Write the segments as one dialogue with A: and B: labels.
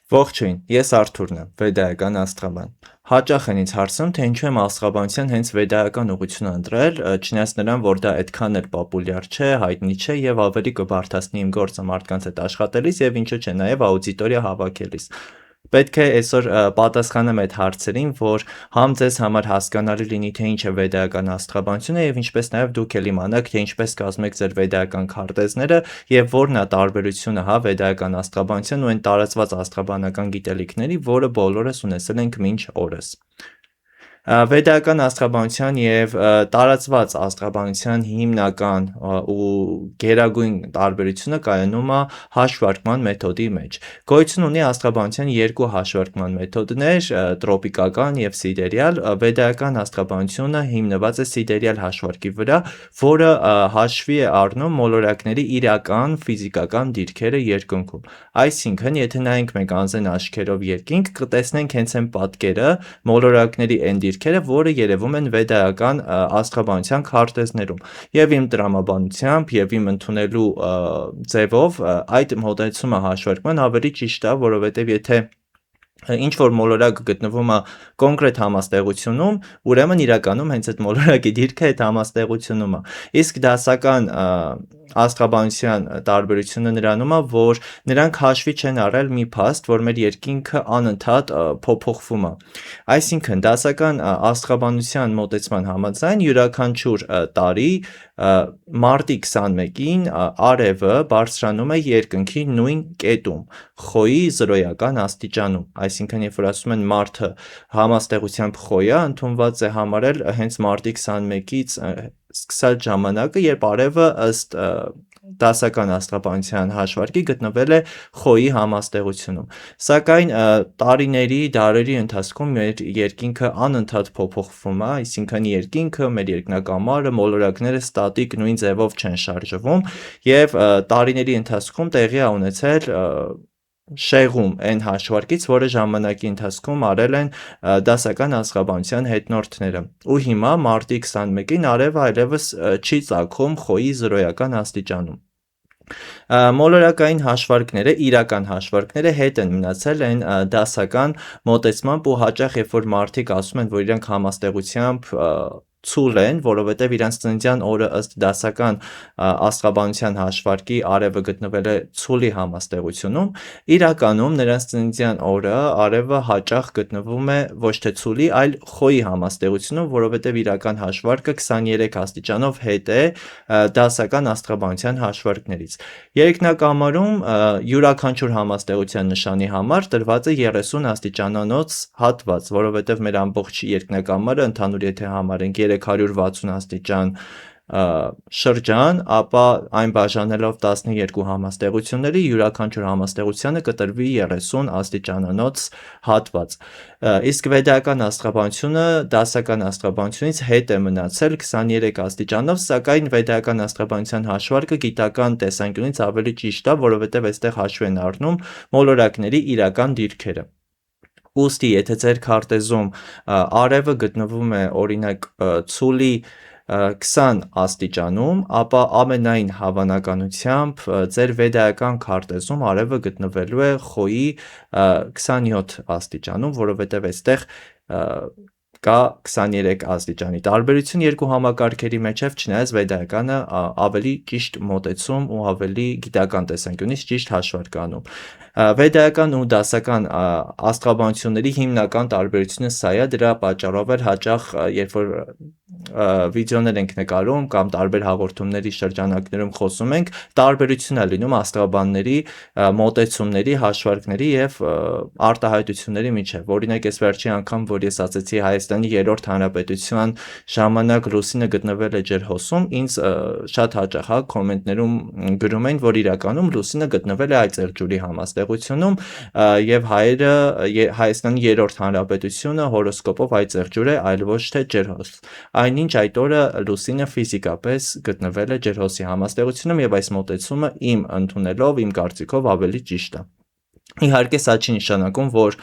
A: Ողջույն, ես Արթուրն եմ, վեդայական աստղաբան։ Հաճախ են ինձ հարցնում, թե ինչու եմ աստղաբանության հենց վեդայական ուղղությունը ընտրել, չնայած նրան, որ դա այդքան էլ պոպուլյար չէ, հայտնի չէ եւ ավելի կբարդացնի իմ գործը մարդկանց հետ աշխատելիս եւ ինչու՞ չէ, նաեւ աուդիտորիա հավաքելիս։ Պետք է այսօր պատասխանեմ այդ հարցերին, որ համ ձեզ համար հասկանալի լինի, թե ինչ է վեդայական աստղաբանությունը եւ ինչպես նաեւ դուք էլ իմանաք, թե ինչպես կազմեք ձեր վեդայական քարտեզները եւ որն է տարբերությունը վեդայական աստղաբանության ու այն տարածված աստղաբանական գիտելիքների, որը բոլորս ունեցել ենք մինչ օրս։ Վեդայական աստղաբանության եւ տարածված աստղաբանության հիմնական ու գերագույն տարբերությունը կայանում է հաշվարկման մեթոդի մեջ։ Գոյություն ունի աստղաբանության երկու հաշվարկման մեթոդներ՝ տրոպիկական եւ սիդերիալ։ Վեդայական աստղաբանությունը հիմնված է սիդերիալ հաշվարկի վրա, որը հաշվի է առնում մոլորակների իրական ֆիզիկական դիրքերը երկնքում։ Այսինքն, եթե նայենք մենք անզեն աչքերով երկինք, կտեսնենք հենց այն պատկերը, մոլորակների այն դիրքերը, որը երևում են վեդայական աստղաբանության քարտեզներում։ Եվ իմ տրամաբանությամբ եւ իմ ընդունելու ձևով այդ մոտեցումը հաշվարկման ավելի ճիշտ է, որովհետեւ եթե ինչ որ մոլորակ գտնվում է կոնկրետ համաստեղությունում, ուրեմն իրականում հենց այդ մոլորակի դիրքը այդ համաստեղությունում է։ Իսկ դասական աստղաբանության տարբերությունը նրանում է, որ նրանք հաշվի չեն առել մի փաստ, որ մեր երկինքը անընդհատ փոփոխվում է։ Այսինքն դասական աստղաբանության մոտեցման համաձայն յուրաքանչյուր տարի մարտի 21-ին արևը բարձրանում է երկնքի նույն կետում, խոյի զրոյական աստիճանում։ Այսինքն, երբ որ ասում են մարդը համաստեղությամբ խոյ է, ընդունված է համարել հենց մարտի 21-ից սկսած ժամանակը, երբ արևը ըստ դասական աստղաբանության հաշվարկի գտնվել է խոյի համաստեղությունում։ Սակայն տարիների, դարերի ընթացքում մեր երկինքը անընդհատ փոփոխվում է, այսինքն երկինքը, մեր երկնակամարը, մոլորակները ստատիկ նույն ձևով չեն շարժվում եւ տարիների ընթացքում տեղի է ունեցել շեղում այն հաշվարկից, որը ժամանակի ընթացքում արել են դասական աստղաբանության հետնորդները։ Ու հիմա մարտի 21-ին արևը այլևս չի ծագում խոյի զրոյական աստիճանում։ Մոլորակային հաշվարկները, իրական հաշվարկները հետ են մնացել այն դասական մոտեցմամբ ու հաճախ երբ որ մարդիկ ասում են, որ իրենք համաստեղությամբ ցուլ են, որովհետև իրանց ծննդյան օրը ըստ դասական աստղաբանության հաշվարկի արևը գտնվել է ցուլի համաստեղությունում, իրականում նրանց ծննդյան օրը արևը հաճախ գտնվում է ոչ թե ցուլի, այլ խոյի համաստեղությունում, որովհետև իրական հաշվարկը 23 աստիճանով հետ է դասական աստղաբանության հաշվարկներից։ Երկնակամարում յուրաքանչյուր համաստեղության նշանի համար տրված է 30 աստիճանանոց հատված, որովհետև մեր ամբողջ երկնակամարը ընդհանուր եթե համարենք 360 աստիճան շրջան, ապա այն բաժանելով 12 համաստեղությունների յուրաքանչյուր համաստեղությանը կտրվի 30 աստիճանանոց հատված։ Իսկ վեդայական աստղաբանությունը դասական աստղաբանությունից հետ է մնացել 23 աստիճանով, սակայն վեդայական աստղաբանության հաշվարկը գիտական տեսանկյունից ավելի ճիշտ է, որովհետև այստեղ հաշվի են առնում մոլորակների իրական դիրքերը։ Ուստի, եթե ձեր քարտեզում արևը գտնվում է օրինակ ցուլի 20 աստիճանում, ապա ամենայն հավանականությամբ ձեր վեդայական քարտեզում արևը գտնվելու է խոյի 27 աստիճանում, որովհետև այստեղ կա 23 աստիճանի տարբերություն երկու համակարգերի միջև, չնայած վեդայականը ավելի ճիշտ մոտեցում ու ավելի գիտական տեսանկյունից ճիշտ հաշվարկ անում։ Վեդայական ու դասական աստղաբանությունների հիմնական տարբերությունը սա է, դրա պատճառով էլ հաճախ երբ որ վիդեոներ ենք նկարում կամ տարբեր հաղորդումների շրջանակներում խոսում ենք, տարբերություն է լինում աստղաբանների մոտեցումների, հաշվարկների եւ արտահայտությունների միջև։ Օրինակ, այս վերջի անգամ, որ ես ասացի Հայաստանի 3-րդ հանրապետության ժամանակ լուսինը գտնվել է ջրհոսում, ինձ շատ հաճախ կոմենտներում գրում են, որ իրականում լուսինը գտնվել է Այծեղջուրի համաստեղությունում եւ հայերը Հայաստանի 3-րդ հանրապետությունը հորոսկոպով Այծեղջուր է, այլ ոչ թե ջրհոս։ Այնինչ այդ օրը լուսինը ֆիզիկապես գտնվել է ջրհոսի համաստեղությունում եւ այս մոտեցումը իմ ընդունելով, իմ կարծիքով ավելի ճիշտ է։ Իհարկե սա չի նշանակում, որ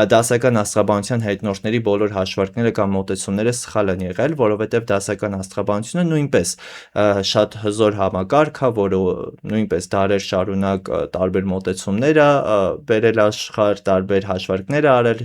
A: դասական աստղաբանության հետնորդների բոլոր հաշվարկները կամ մոտեցումները սխալ են եղել, որովհետև դասական աստղաբանությունը նույնպես շատ հզոր համակարգ է, որը նույնպես դարեր շարունակ տարբեր մոտեցումներ է բերել աշխարհ, տարբեր հաշվարկներ է արել,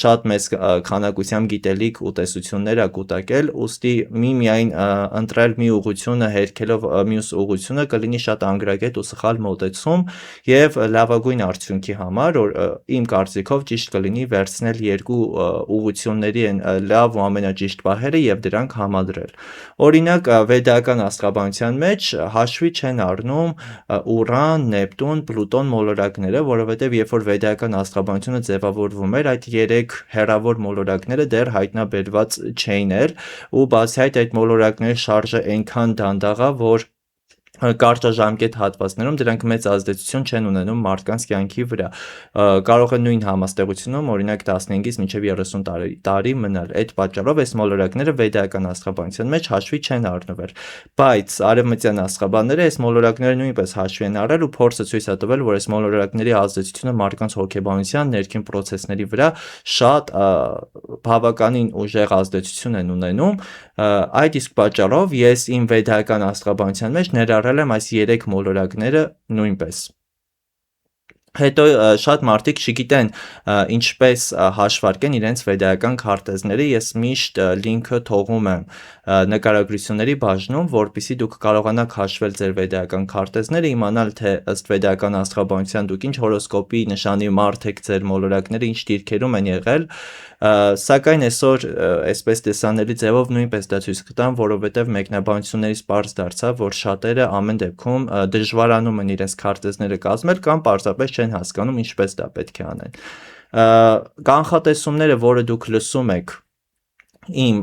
A: շատ մեծ քանակությամբ գիտելիք ու տեսություններ է կուտակել, ուստի միայն ընտրել մի ուղղությունը հերքելով մյուս ուղղությունը կլինի շատ անգրագետ ու սխալ մոտեցում եւ լավագույն արդյունքի համար, որ իմ կարծիքով ճիշտ կլինի վերցնել երկու ուղղությունների լավ ու ամենաճիշտ պահերը եւ դրանք համադրել։ Օրինակ, վեդայական աստղաբանության մեջ հաշվի չեն առնում Ուրան, Նեպտուն, Պլուտոն մոլորակները, որովհետեւ երբ որ վեդայական աստղաբանությունը ձևավորվում էր, այդ 3 հեռավոր մոլորակները դեռ հայտնաբերված չէին ու բացի այդ մոլորակների շարժը այնքան դանդաղ է, որ կարճաժամկետ հատվածներում դրանք մեծ ազդեցություն չեն ունենում մարդկանց կյանքի վրա, կարող է նույն համաստեղությունում օրինակ 15-ից մինչև 30 տարի մնալ, այդ պատճառով այս մոլորակները վեդայական աստղաբանության մեջ հաշվի չեն առնվել, բայց արևմտյան աստղաբանները այս մոլորակները նույնպես հաշվի են առել ու փորձը ցույց է տվել, որ այս մոլորակների ազդեցությունը մարդկանց հոգեբանության ներքին պրոցեսների վրա շատ բավականին ուժեղ ազդեցություն են ունենում, այդ իսկ պատճառով ես իմ վեդայական աստղաբանության մեջ ներառել եմ այս 3 մոլորակները նույնպես։ Հետո շատ մարդիկ չգիտեն ինչպես հաշվարկեն իրենց վեդայական քարտեզները, ես միշտ լինքը թողում եմ նկարագրությունների բաժնում, որպեսզի դուք կարողանաք հաշվել ձեր վեդայական քարտեզները, իմանալ թե ըստ վեդայական աստղաբանության դուք ինչ հորոսկոպի նշանի մարդ եք, ձեր մոլորակները ինչ դիրքերում են եղել, սակայն այսօր այսպես տեսանելի ձևով նույնպես դա ցույց կտամ, որովհետև մեկնաբանություններից պարզ դարձավ, որ շատերը ամեն դեպքում դժվարանում են իրենց քարտեզները կազմել կամ պարզապես չեն հասկանում ինչպես դա պետք է անեն։ Կանխատեսումները, որը դուք լսում եք իմ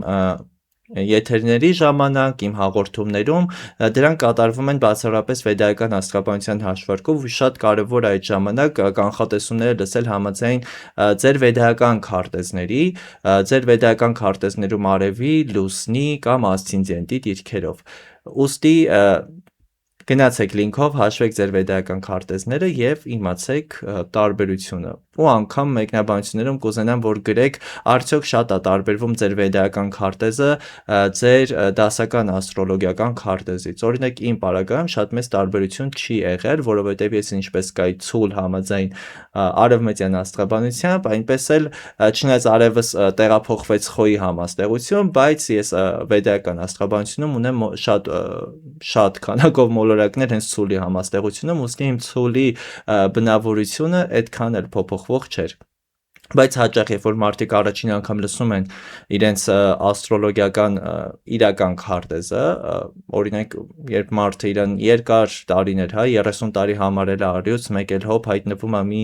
A: եթերների ժամանակ, իմ հաղորդումներում, դրանք կատարվում են բացառապես վեդայական աստղաբանության հաշվարկով ու շատ կարևոր է այդ ժամանակ կանխատեսումները լսել համաձայն ձեր վեդայական քարտեզների, ձեր վեդայական քարտեզներում արևի, լուսնի կամ ասցենդենտի դիրքերով։ Ուստի գնացեք լինքով, հաշվեք ձեր վեդայական քարտեզները եւ իմացեք տարբերությունը։ Ու անգամ մեկնաբանություններում կուզենամ, որ գրեք, արդյոք շատ է տարբերվում ձեր վեդայական քարտեզը ձեր դասական աստրոլոգիական քարտեզից։ Օրինակ իմ պարագայում շատ մեծ տարբերություն չի եղել, որովհետեւ ես ինչպես կայի ցուլ համաձայն արևմտյան աստղաբանությամբ, այնպես էլ չնայած արևս տեղափոխվեց խոյի համաստեղություն, բայց ես վեդայական աստղաբանությունում ունեմ շատ քանակով մոլորակներ հենց ցուլի համաստեղությունում, ուստի իմ ցուլի բնավորությունը այդքան էլ փոփոխվող չէր։ Բայց հաճախ երբ որ մարդիկ առաջին անգամ լսում են իրենց աստրոլոգիական իրական քարտեզը, օրինակ երբ մարդը իրան երկար տարիներ, 30 տարի համարել է առյուծ, մեկ էլ հոբ հայտնվում է մի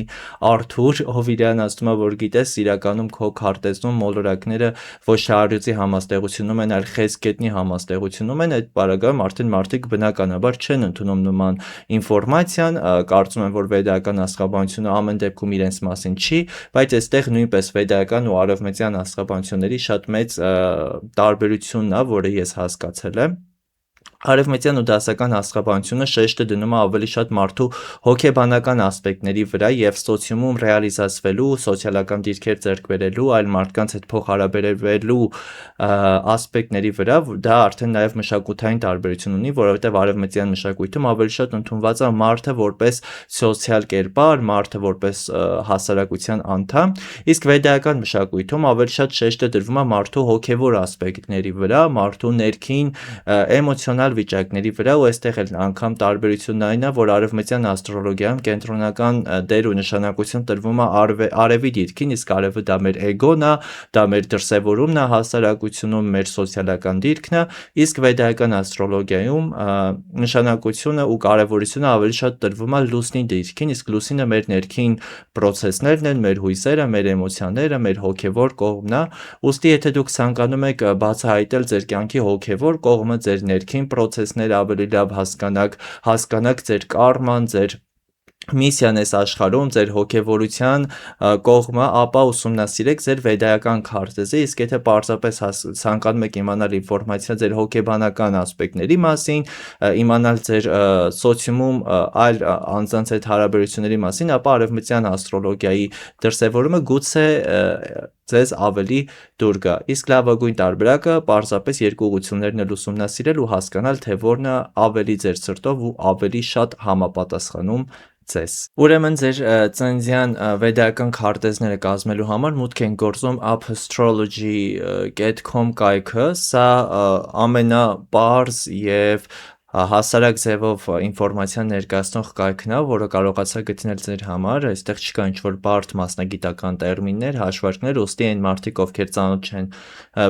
A: արթուր, ով իրան ասում է, որ գիտես, իրականում քո քարտեզում մոլորակները ոչ թե առյուծի համաստեղությունում են, այլ խեցգետնի համաստեղությունում են, այդ պարագայում արդեն մարդիկ բնականաբար չեն ընդունում նման ինֆորմացիան, կարծում են, որ վեդայական աստղաբանությունը ամեն դեպքում իրենց մասին չի, բայց այստեղ նույնպես վեդայական ու արևմտյան աստղաբանությունների շատ մեծ տարբերությունն է, որը ես հասկացել եմ։ Արևմտյան ու դասական աստղաբանությունը շեշտը դնում է ավելի շատ մարդու հոգեբանական ասպեկտների վրա եւ սոցիումում ռեալիզացվելու, սոցիալական դիրքեր ձեռք բերելու, այլ մարդկանց հետ փոխհարաբերվելու ասպեկտների վրա, դա արդեն նաեւ մշակութային տարբերություն ունի, որովհետեւ արևմտյան մշակույթում ավելի շատ ընդունված է մարդը որպես սոցիալ կերպար, մարդը որպես հասարակության անդամ, իսկ վեդայական մշակույթում ավելի շատ շեշտը դրվում է մարդու հոգեվոր ասպեկտների վրա, մարդու ներքին էմոցիոնալ վիճակների վրա ու այստեղ էլ անգամ տարբերությունն այն է, որ արևմտյան աստրոլոգիայում կենտրոնական դեր ու նշանակություն տրվում է արևի դիրքին, իսկ արևը դա մեր էգոն է, դա մեր դրսևորումն է հասարակությունում, մեր սոցիալական դիրքն է, իսկ վեդայական աստրոլոգիայում նշանակությունը ու կարևորությունը ավելի շատ տրվում է լուսնի դիրքին, իսկ լուսինը մեր ներքին պրոցեսներն են, մեր հույզերը, մեր էմոցիաները, մեր հոգևոր կողմն է, ուստի եթե դուք ցանկանում եք բացահայտել ձեր կյանքի հոգևոր կողմը, ձեր ներքին պրոցեսները ավելի լավ հասկանաք ձեր կարման, ձեր միսիան ես աշխարհում, ձեր հոգևորության կողմը, ապա ուսումնասիրեք ձեր վեդայական քարտեզը, իսկ եթե պարզապես ցանկանում եք իմանալ ինֆորմացիա ձեր հոգեբանական ասպեկտների մասին, իմանալ ձեր սոցիումում այլ անձանց հետ հարաբերությունների մասին, ապա արևմտյան աստրոլոգիայի դրսևորումը գուցե ձեզ ավելի դուր գա։ Իսկ լավագույն տարբերակը պարզապես երկու ուղղություններն էլ ուսումնասիրել ու հասկանալ, թե որն է ավելի ձեր սրտով ու ավելի շատ համապատասխանում ձեզ։ Ուրեմն ձեր ծննդյան վեդայական քարտեզները կազմելու համար մուտք են գործում apastrology.com կայքը, սա ամենապարզ եւ հասարակ ձևով ինֆորմացիա ներկայացնող կայքն է, որը կարողացա գտնել ձեր համար, այստեղ չկա ինչ-որ բարդ մասնագիտական տերմիններ, հաշվարկներ, ուստի այն մարդիկ, ովքեր ծանոթ չեն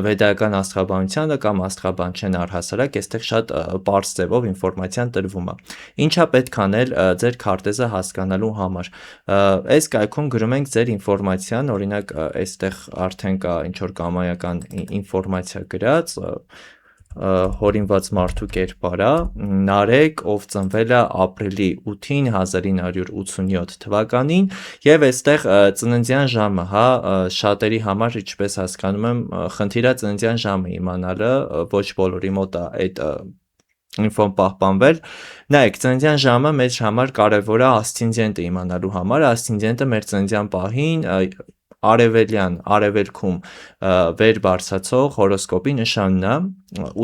A: վեդայական աստղաբանությանը կամ աստղաբան չեն առհասարակ, այստեղ շատ պարզ ձևով ինֆորմացիան տրվում է։ Ինչա պետք անել ձեր քարտեզը հասկանալու համար։ Այս կայքում գրում ենք ձեր ինֆորմացիան, օրինակ այստեղ արդեն կա ինչ-որ կամայական ինֆորմացիա գրած, հորինված մարդու կերպարա, Նարեկ, ով ծնվել է ապրիլի 8-ին 1987 թվականին, եւ այստեղ ծննդյան ժամը, հա, շատերի համար, ինչպես հասկանում եմ, խնդիր է ծննդյան ժամը իմանալը, ոչ բոլորի մոտ է այդ ինֆոն պահպանվել։ Նայեք, ծննդյան ժամը մեր համար կարևոր է ասցենդենտը իմանալու համար, ասցենդենտը մեր ծննդյան պահին արևելքում վեր բարձրացող հորոսկոպի նշանն է,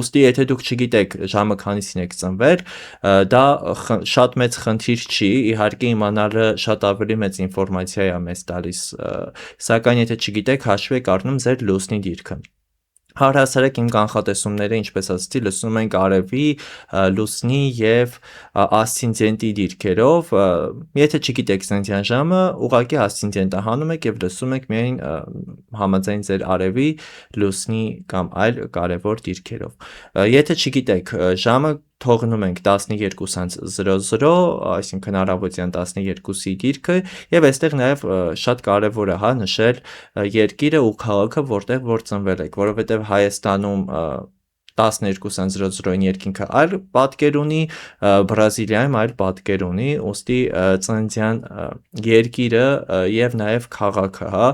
A: ուստի եթե դուք չգիտեք ժամը քանիսին եք ծնվել, դա շատ մեծ խնդիր չի, իհարկե իմանալը շատ ավելի մեծ ինֆորմացիա է մեզ տալիս, սակայն եթե չգիտեք, հաշվի եք առնում ձեր լուսնի դիրքը։ Առհասարակ իմ կանխատեսումները, ինչպես ասացի, լսում ենք արևի, լուսնի եւ ասցենդենտի դիրքերով, եթե չգիտեք ծննդյան ժամը, ուղղակի ասցենդենտը հանում եք եւ լսում եք միայն համաձայն ձեր արևի, լուսնի կամ այլ կարևոր դիրքերով։ Եթե չգիտեք ժամը, թողնում ենք 12:00, այսինքն առավոտյան 12-ի դիրքը, եւ այստեղ նաեւ շատ կարեւոր է, հա, նշել երկիրը ու քաղաքը, որտեղ որ ծնվել եք, որովհետեւ Հայաստանում 12:00-ին երկինքը այլ պատկեր ունի, Բրազիլիայում այլ պատկեր ունի, ուստի ծննդյան երկիրը եւ նաեւ քաղաքը, հա,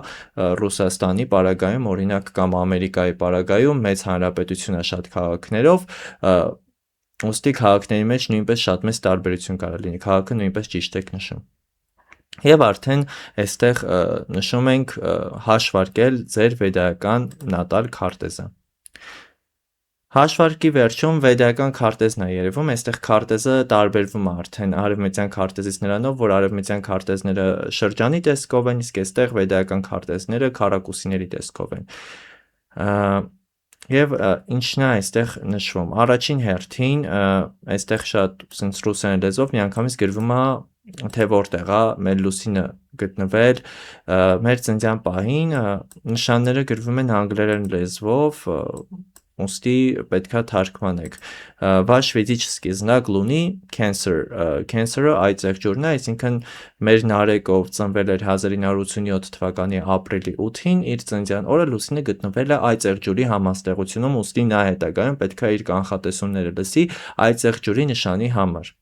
A: Ռուսաստանի պարագայում, օրինակ, կամ Ամերիկայի պարագայում մեծ հանրապետություն է շատ քաղաքներով, ուստի քաղաքների մեջ նույնպես շատ մեծ տարբերություն կարող լինի, քաղաքը նույնպես ճիշտ եք նշում։ Եվ արդեն այստեղ նշում ենք հաշվարկել ձեր վեդայական նատալ քարտեզը։ Հաշվարկի վերջում վեդայական քարտեզն է երևում, այստեղ քարտեզը տարբերվում է արդեն արևմտյան քարտեզից նրանով, որ արևմտյան քարտեզները շրջանի տեսքով են, իսկ այստեղ վեդայական քարտեզները քառակուսիների տեսքով են։ Եվ ինչն է այստեղ նշվում, առաջին հերթին այստեղ շատ սենց ռուսերեն լեզվով միանգամից գրվում է, թե որտեղ է մեր լուսինը գտնվել, մեր ծննդյան պահին նշանները գրվում են անգլերեն լեզվով, ուստի պետքա թարգմանեք։ Վаш ֆիզический знак Լունի Cancer-ը այծեղ ջուրն է, այսինքն մեր Նարեկով ծնվել էր 1987 թվականի ապրիլի 8-ին, իր ծննդյան օրը լուսինը գտնվել է այծեղ ջուրի համաստեղությունում, ուստի նա հետագայում պետքա իր կանխատեսումները լսի այծեղ ջուրի նշանի համար։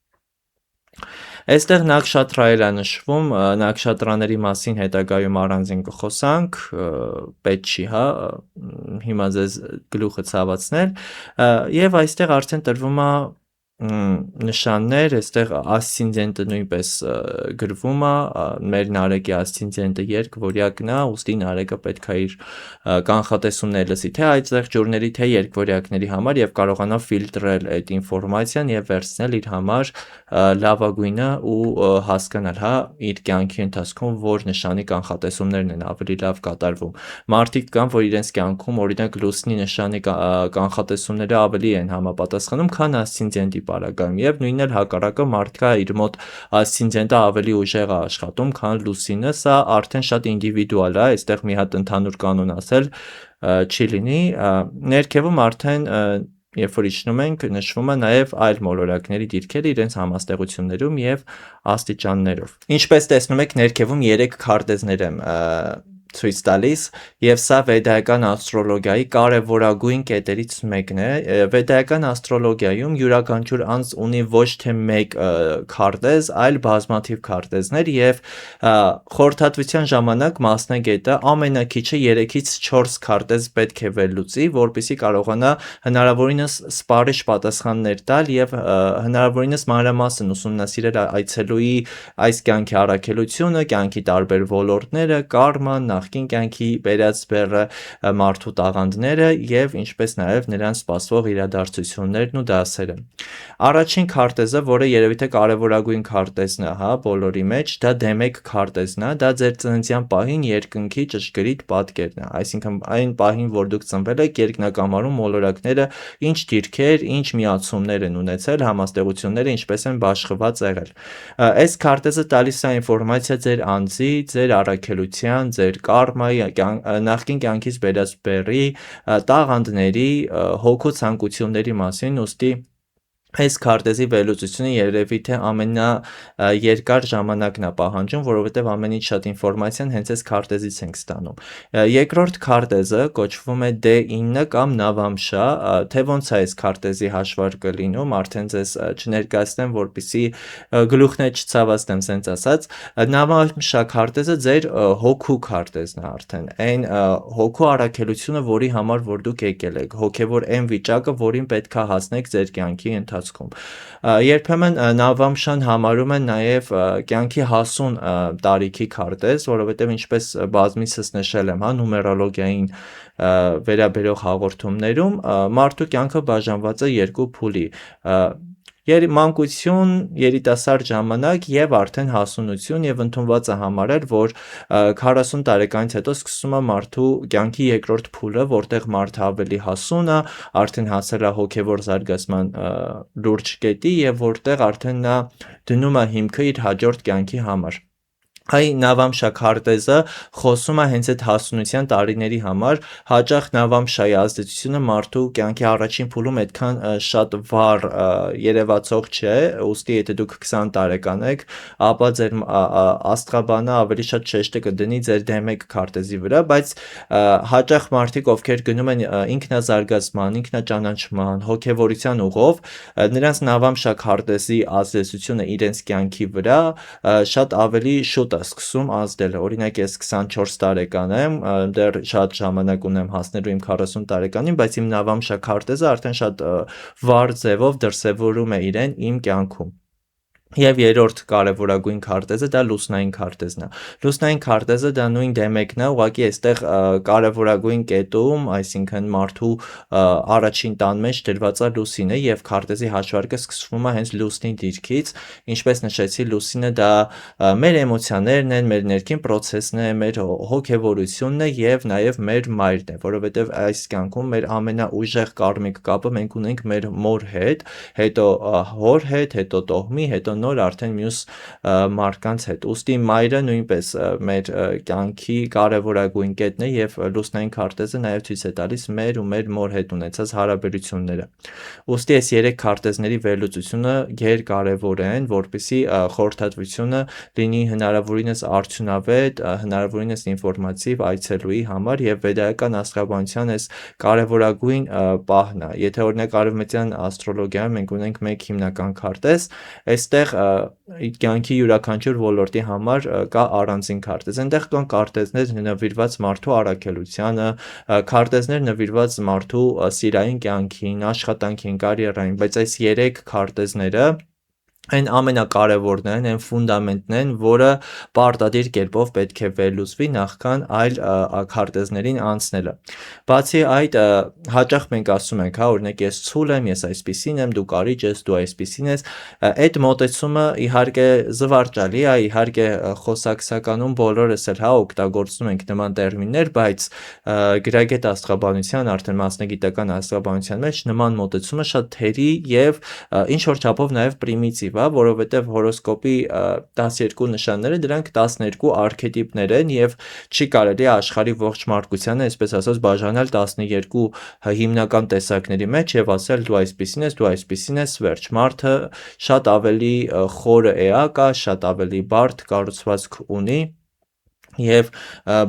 A: Այստեղ Նաքշատրայել է նշվում, Նաքշատրաների մասին հետագայում առանձին կխոսանք, պետք չի, հա, հիմա ձեզ գլուխը ցավացնել, եւ այստեղ արդեն տրվում է նշաններ, այստեղ ասցենդենտը նույնպես գրվում է, մեր Նարեկի ասցենդենտը երկվորյակն է, ուստի Նարեկը պետք է իր կանխատեսումները լսի թե այծեղ ջուրների, թե երկվորյակների համար եւ կարողանա ֆիլտրել այդ ինֆորմացիան եւ վերցնել իր համար լավագույնը ու հասկանալ, հա, իր կյանքի ընթացքում որ նշանի կանխատեսումներն են ավելի լավ կատարվում։ Մարդիկ կան, որ իրենց կյանքում օրինակ լուսնի նշանի կանխատեսումները ավելի են համապատասխանում, քան ասցենդենտի պարագայում, եւ նույնն էլ հակառակը, մարդկա իր մոտ ասցենդենտը ավելի ուժեղ է աշխատում, քան լուսինը, սա արդեն շատ ինդիվիդուալ է, այստեղ մի հատ ընդհանուր կանոն ասել չի լինի, ներքևում արդեն երբ որ իջնում ենք, նշվում է նաև այլ մոլորակների դիրքերը իրենց համաստեղություններում եւ աստիճաններով։ Ինչպես տեսնում եք, ներքևում 3 քարտեզներ եմ ցույց տալիս, եւ սա վեդայական աստրոլոգիայի կարևորագույն կետերից մեկն է։ Վեդայական աստրոլոգիայում յուրաքանչյուր անձ ունի ոչ թե մեկ քարտեզ, այլ բազմաթիվ քարտեզներ, եւ խորհրդատվության ժամանակ մասնագետը ամենակիչը 3-ից 4 քարտեզ պետք է վերլուծի, որպեսզի կարողանա հնարավորինս սպառիչ պատասխաններ տալ եւ հնարավորինս մանրամասն ուսումնասիրել այցելուի այս կյանքի առաքելությունը, կյանքի տարբեր ոլորտները, կարման, նախկին կյանքի բերած բեռը, մարդու տաղանդները եւ ինչպես նաեւ նրան սպասվող իրադարձություններն ու դասերը։ Առաջին քարտեզը, որը երևի թե կարևորագույն քարտեզն է, բոլորի մեջ, դա D1 քարտեզն է, դա ձեր ծննդյան պահին երկնքի ճշգրիտ պատկերն է, այսինքն այն պահին, որ դուք ծնվել եք, երկնակամարում մոլորակները ինչ դիրքեր, ինչ միացումներ են ունեցել, համաստեղությունները ինչպես են բաշխված եղել։ Այս քարտեզը տալիս է ինֆորմացիա ձեր անձի, ձեր առաքելության, ձեր կարմայի, նախկին կյանքից բերած բեռի, տաղանդների, հոգու ցանկությունների մասին, ուստի այս քարտեզի վերլուծությունը երևի թե ամենաերկար ժամանակն է պահանջում, որովհետև ամեն ինչ շատ ինֆորմացիան հենց այս քարտեզից ենք ստանում։ Երկրորդ քարտեզը կոչվում է D9 կամ Նավամշա, թե ոնց է այս քարտեզի հաշվարկը լինում, արդեն ձեզ չներկայացնեմ, որպեսզի գլուխն չցավացնեմ, սենց ասած։ Նավամշա քարտեզը ձեր հոգու քարտեզն է արդեն, այն հոգու առաքելությունը, որի համար որ դուք եկել եք, հոգևոր այն վիճակը, որին պետք է հասնեք ձեր կյանքի ընթացքում։ Երբեմն Նավամշան համարում են նաև կյանքի հասուն տարիքի քարտեզ, որովհետև ինչպես բազմիցս նշել եմ, նումերոլոգիային վերաբերող հաղորդումներում, մարդու կյանքը բաժանված է երկու փուլի՝ մանկություն, երիտասարդ ժամանակ եւ արդեն հասունություն, եւ ընդունված է համարել, որ 40 տարեկանից հետո սկսում է մարդու կյանքի երկրորդ փուլը, որտեղ մարդը ավելի հասուն է, արդեն հասել է հոգևոր զարգացման լուրջ կետի եւ որտեղ արդեն նա դնում է հիմքը իր հաջորդ կյանքի համար։ Հայ Նավամշա քարտեզը խոսում է հենց այդ հասունության տարիների համար, հաճախ Նավամշայի ազդեցությունը մարդու կյանքի առաջին փուլում այդքան շատ վառ երևացող չէ, ուստի եթե դուք 20 տարեկան եք, ապա ձեր աստղաբանը ավելի շատ շեշտը կդնի ձեր D1 քարտեզի վրա, բայց հաճախ մարդիկ, ովքեր գնում են ինքնազարգացման, ինքնաճանաչման, հոգևորության ուղով, նրանց Նավամշա քարտեզի ազդեցությունը իրենց կյանքի վրա շատ ավելի շուտ սկսում ազդել։ Օրինակ ես 24 տարեկան եմ, դեռ շատ ժամանակ ունեմ հասնելու իմ 40 տարեկանին, բայց իմ Նավամշա քարտեզը արդեն շատ վառ ձևով դրսևորում է իրեն իմ կյանքում։ Եվ երրորդ կարևորագույն քարտեզը դա լուսնային քարտեզն է։ Լուսնային քարտեզը դա նույն D1-ն է, ուղղակի այստեղ կարևորագույն կետում, այսինքն մարդու առաջին տան մեջ դրված է լուսինը եւ քարտեզի հաշվարկը սկսվում է հենց լուսնի դիրքից, ինչպես նշեցի, լուսինը դա մեր էմոցիաներն են, մեր ներքին process-ն է, մեր հոգևորությունն է եւ նաեւ մեր մայրն է, որովհետեւ այս կյանքում մեր ամենաուժեղ կարմիկ կապը մենք ունենք մեր մոր հետ, հետո հոր հետ, հետո տոհմի, հետո նոր արդեն մյուս մարդկանց հետ։ Ուստի մայրը նույնպես մեր կյանքի կարևորագույն կետն է եւ լուսնային քարտեզը նաեւ ցույց է տալիս մեր ու մեր մոր հետ ունեցած հարաբերությունները։ Ուստի այս 3 քարտեզների վերլուծությունը գերկարևոր են, որպեսզի խորհրդատվությունը լինի հնարավորինս արդյունավետ, հնարավորինս ինֆորմատիվ այցելուի համար եւ վեդայական աստղաբանության այս կարևորագույն պահն է։ Եթե օրինակ արևմտյան աստրոլոգիայում մենք ունենք մեկ հիմնական քարտեզ, այստեղ կյանքի յուրաքանչյուր ոլորտի համար կա առանձին քարտեզ։ Այնտեղ կան քարտեզներ նվիրված մարդու առաքելությանը, քարտեզներ նվիրված մարդու սիրային կյանքին, աշխատանքին, կարիերային, բայց այս 3 քարտեզները այն ամենակարևորն են, այն ֆունդամենտն են, որը պարտադիր կերպով պետք է վերլուծվի նախքան այլ քարտեզներին անցնելը։ Բացի այդ, հաճախ մենք ասում ենք, օրինակ ես ցուլ եմ, ես այսպիսին եմ, դու կարիճ ես, դու այսպիսին ես, այդ մոտեցումը իհարկե զվարճալի է, իհարկե խոսակցականում բոլորս էլ օգտագործում ենք նման տերմիններ, բայց գրագետ աստղաբանության, արդեն մասնագիտական աստղաբանության մեջ նման մոտեցումը շատ թերի եւ ինչ որ չափով նաեւ պրիմիտիվ է, որովհետև հորոսկոպի 12 նշանները դրանք 12 արքետիպներ են եւ չի կարելի աշխարհի ողջ մարդկությանը, այսպես ասած, բաժանել 12 հիմնական տեսակների մեջ եւ ասել դու այսպիսին ես, դու այսպիսին ես, վերջ։ Մարդը շատ ավելի խորը էակ է, շատ ավելի բարդ կառուցվածք ունի Եվ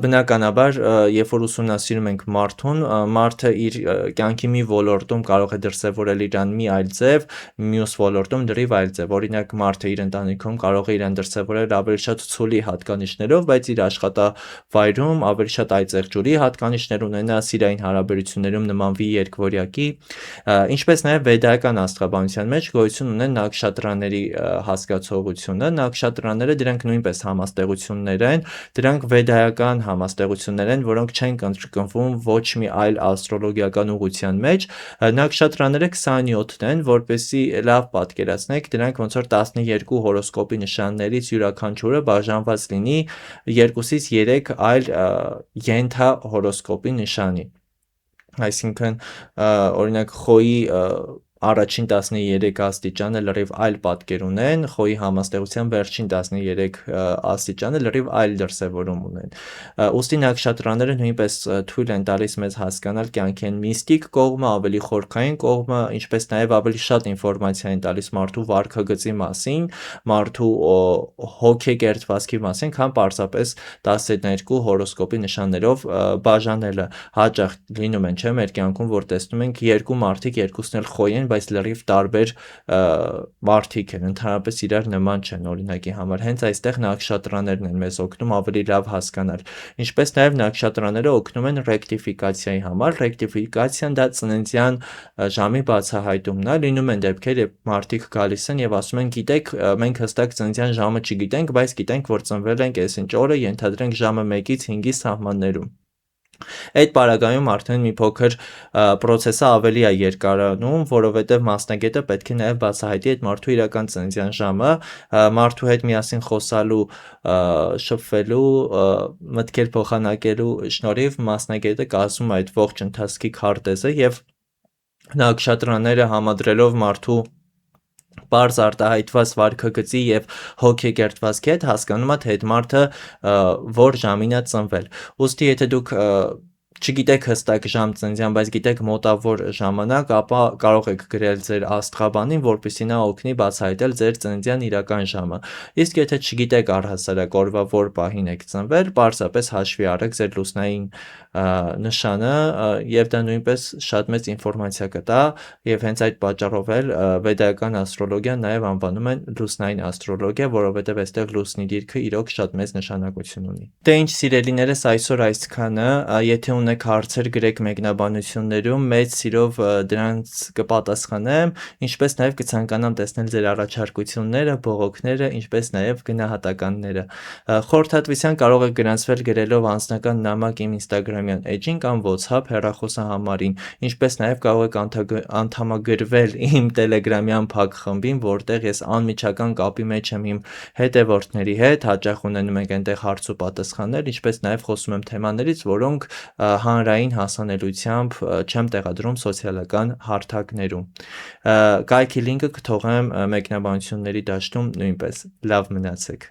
A: բնականաբար, երբ որ ուսումնասիրում ենք մարդուն, մարդը իր կյանքի մի ոլորտում կարող է դրսևորել իրան մի այլ ձև, մյուս ոլորտում լրիվ այլ ձև։ Օրինակ, մարդը իր ընտանիքում կարող է իրան դրսևորել ավելի շատ ցուլի հատկանիշներով, բայց իր աշխատավայրում ավելի շատ այծեղջուրի հատկանիշներ ունենա, սիրային հարաբերություններում նմանվի երկվորյակի, ինչպես նաև վեդայական աստղաբանության մեջ գոյություն ունեն նաքշատրաների հասկացողությունը։ Նաքշատրաները դրանք նույնպես համաստեղություններ են, դրանք վեդայական համաստեղություններ են, որոնք չեն կնքվում ոչ մի այլ աստրոլոգիական ուղղության մեջ։ Նաքշատրաները 27 են, որպեսզի լավ պատկերացնեք, դրանք ոնց որ 12 հորոսկոպի նշաններից յուրաքանչյուրը բաժանված լինի 2-ից 3 այլ ենթահորոսկոպի նշանի։ Այսինքն, օրինակ, խոյի առաջին 13 աստիճանը լրիվ այլ պատկեր ունեն, խոյի համաստեղության վերջին 13 աստիճանը լրիվ այլ դրսևորում ունեն։ Ուստի նաքշատրաները նույնպես թույլ են տալիս մեզ հասկանալ կյանքի այն միստիկ կողմը, ավելի խորքային կողմը, ինչպես նաև ավելի շատ ինֆորմացիա են տալիս մարդու վարքագծի մասին, մարդու հոգեկերտվածքի մասին, քան պարզապես 12 հորոսկոպի նշաններով բաժանելը։ Հաճախ լինում են, չէ՞, մեր կյանքում, որ տեսնում ենք երկու մարդիկ, երկուսն էլ խոյ են, բայց լրիվ տարբեր մարդիկ են, ընդհանրապես իրար նման չեն, օրինակի համար։ Հենց այստեղ նաքշատրաներն են մեզ օգնում ավելի լավ հասկանալ։ Ինչպես նաև նաքշատրաները օգնում են ռեկտիֆիկացիայի համար։ Ռեկտիֆիկացիան դա ծննդյան ժամի բացահայտումն է։ Լինում են դեպքեր, երբ մարդիկ գալիս են եւ ասում են, գիտեք, մենք հստակ ծննդյան ժամը չգիտենք, բայց գիտենք, որ ծնվել ենք այսինչ օրը, ենթադրենք ժամը 1-ից 5-ի սահմաններում։ Այդ պարագայում արդեն մի փոքր process-ը ավելի է երկարանում, որովհետև մասնագետը պետք է նաև բացահայտի այդ մարդու իրական ծննդյան ժամը, մարդու հետ միասին խոսալու, շփվելու, մտքեր փոխանակելու շնորհիվ մասնագետը կազմում է այդ ողջ ընթացքի քարտեզը եւ նաքշատրաները համադրելով մարդու պարզ արտահայտված վարքագծի եւ հոգեկերտվածքի հետ հասկանում է, թե այդ մարդը որ ժամին է ծնվել։ Ուստի եթե դուք չգիտեք հստակ ժամ ծննդյան, բայց գիտեք մոտավոր ժամանակ, ապա կարող եք գրել ձեր աստղաբանին, որպեսզի նա օգնի բացահայտել ձեր ծննդյան իրական ժամը։ Իսկ եթե չգիտեք առհասարակ օրվա որ պահին եք ծնվել, պարզապես հաշվի առեք ձեր լուսնային նշանը եւ դա նույնպես շատ մեծ ինֆորմացիա կտա եւ հենց այդ պատճառով էլ վեդայական աստրոլոգիան նաեւ անվանում են լուսնային աստրոլոգիա, որովհետեւ այստեղ լուսնի դիրքը իրոք շատ մեծ նշանակություն ունի։ Դե ինչ սիրելիներս, այսօր այսքանը, եթե ունեք հարցեր, գրեք մեկնաբանություններում, մեծ սիրով դրանց կպատասխանեմ, ինչպես նաեւ կցանկանամ տեսնել ձեր առաջարկությունները, բողոքները, ինչպես նաեւ գնահատականները։ Խորհրդատվության կարող եք գրանցվել գրելով անձնական նամակ իմ Instagram-յան էջին կամ WhatsApp հեռախոսահամարին, ինչպես նաև կարող եք անդամագրվել իմ Telegram-յան փակ խմբին, որտեղ ես անմիջական կապի մեջ եմ իմ հետևորդների հետ, հաճախ ունենում ենք այնտեղ հարց ու պատասխաններ, ինչպես նաև խոսում եմ թեմաներից, որոնք հանրային հասանելիությամբ չեմ տեղադրում սոցիալական հարթակներում։ Կայքի լինկը կթողեմ մեկնաբանությունների դաշտում նույնպես։ Լավ մնացեք։